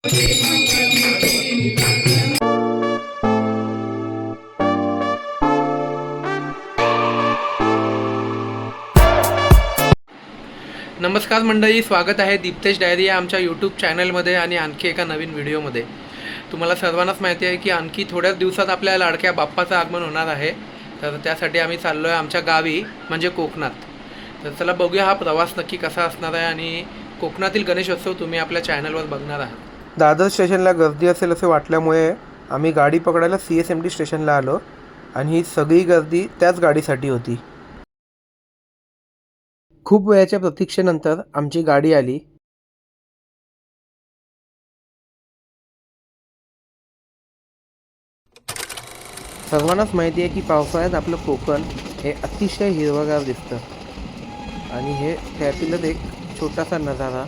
नमस्कार मंडळी, स्वागत आहे दीप्तेश डायरी या आमच्या यूट्यूब चॅनलमध्ये आणि आणखी एका नवीन व्हिडिओमध्ये. तुम्हाला सर्वांनाच माहिती आहे की आणखी थोड्याच दिवसात आपल्या लाडक्या बाप्पाचं आगमन होणार आहे. तर त्यासाठी आम्ही चाललो आहे आमच्या गावी, म्हणजे कोकणात. तर चला बघूया हा प्रवास नक्की कसा असणार आहे आणि कोकणातील गणेशोत्सव तुम्ही आपल्या चॅनलवर बघणार आहात. दादर स्टेशनला गर्दी असेल असे वाटल्यामुळे आम्ही गाडी पकडायला CSMT स्टेशनला आलो आणि ही सगळी गर्दी त्याच गाडीसाठी होती. खूप वेळाच्या प्रतीक्षेनंतर आमची गाडी आली. सर्वांनाच माहिती आहे की पावसाळ्यात आपलं कोकण हे अतिशय हिरवगार दिसतं आणि हे त्यातीलच एक छोटासा नजारा.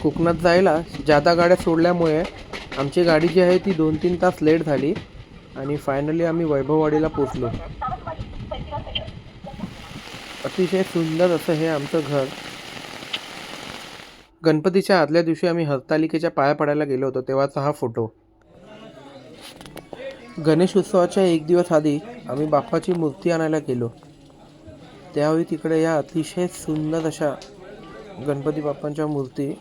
कोकणात जायला जादा गाड्या सोडल्यामुळे आमची गाडी जी आहे ती 2-3 तास लेट झाली आणि फायनली आम्ही वैभववाडीला पोचलो. अतिशय सुंदर असं हे आमचं घर. गणपतीच्या आदल्या दिवशी आम्ही हरतालिकेच्या पाया पडायला गेलो होतो तेव्हाचा हा फोटो. गणेश उत्सवाच्या एक दिवस आधी आम्ही बाप्पाची मूर्ती आणायला गेलो. त्यावेळी तिकडे या अतिशय सुंदर अशा गणपती बाप्पांच्या मूर्ती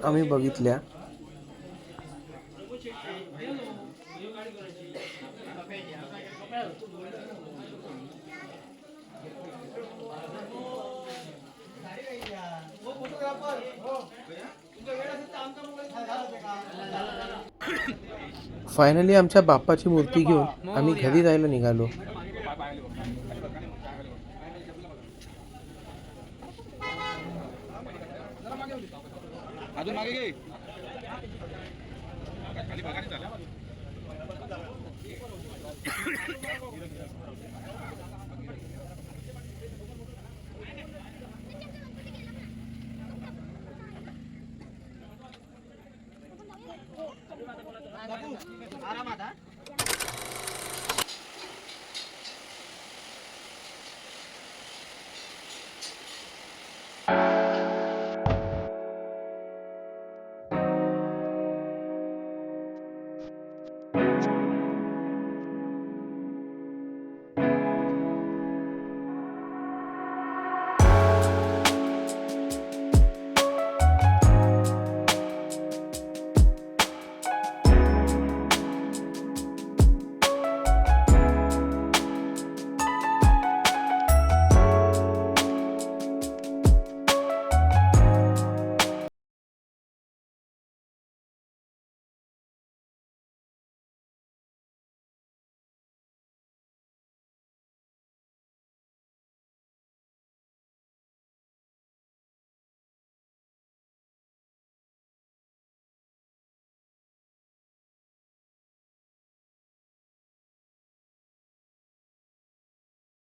आम्ही बघितल्या. फायनली आमच्या बाप्पाची मूर्ती घेऊन आम्ही घरी जायला निघालो.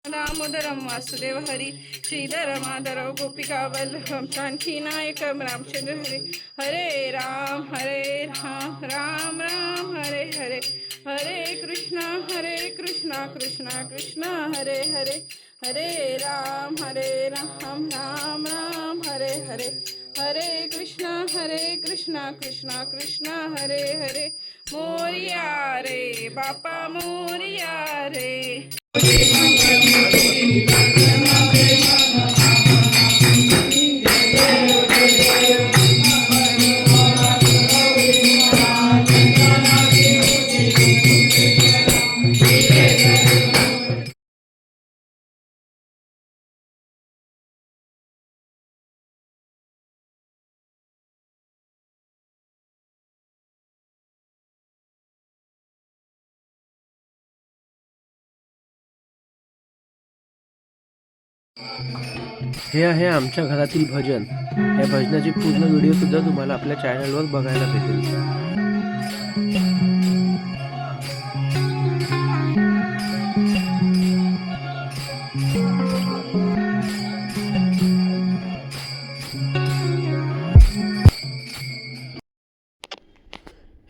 दामोदरम वासुदेव हरी श्रीधर माधव गोपिका वल्लभम जानकी नायकम रामचंद्र हरे. हरे राम राम राम हरे हरे. हरे कृष्णा कृष्णा कृष्णा हरे हरे. हरे राम राम राम हरे हरे. हरे कृष्णा कृष्णा कृष्णा हरे हरे. मोरिया रे बापा मोरिया रे. हे आहे आमच्या घरातील भजन. या भजनाची पूर्ण व्हिडिओ सुद्धा तुम्हाला आपल्या चॅनलवर बघायला भेटेल.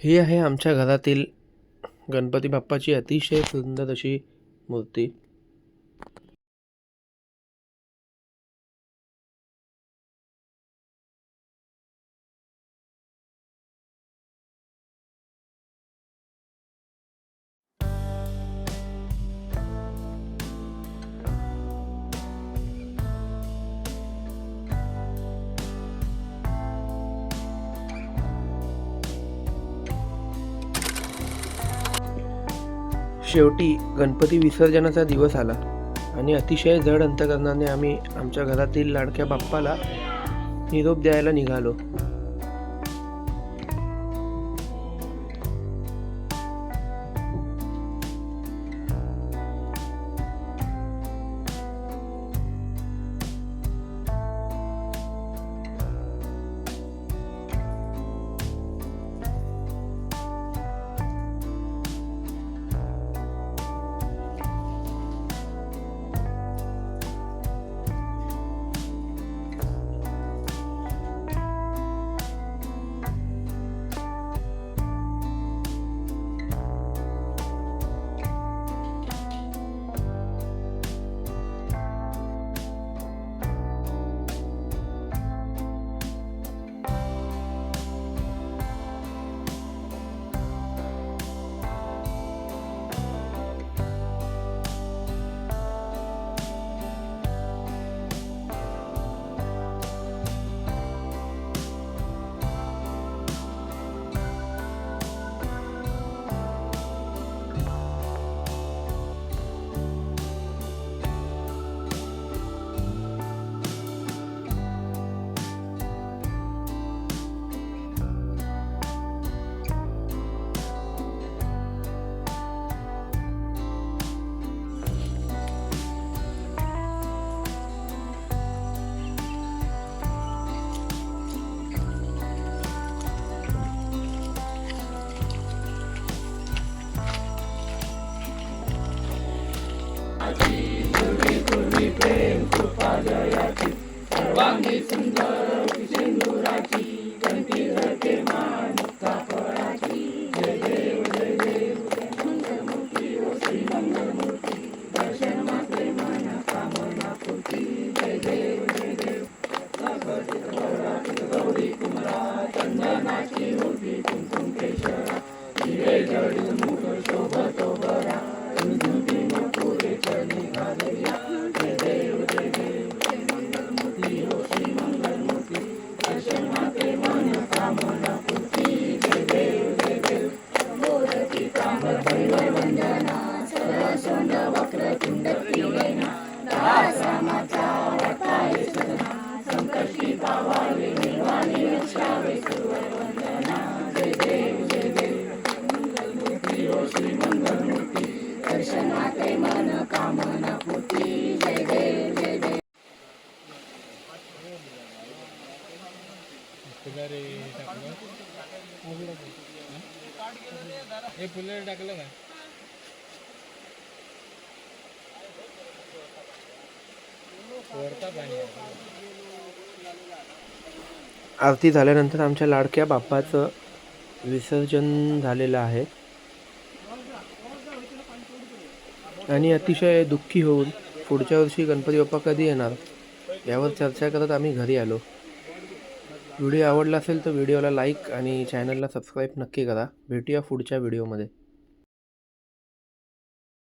ही आहे आमच्या घरातील गणपती बाप्पाची अतिशय सुंदर अशी मूर्ती. शेवटी गणपती विसर्जनाचा दिवस आला आणि अतिशय जड अंतकरणाने आम्ही आमच्या घरातील लाडक्या बाप्पाला निरोप द्यायला निघालो. आरती झाल्यानंतर आमच्या लाडक्या बाप्पाचं विसर्जन झालेलं आहे आणि अतिशय दुःखी होऊन पुढच्या वर्षी गणपती बाप्पा कधी येणार यावर चर्चा करत आम्ही घरी आलो. व्हिडिओ आवडला असेल तर व्हिडिओला लाईक आणि चॅनलला सबस्क्राईब नक्की करा. भेटूया पुढच्या व्हिडिओमध्ये.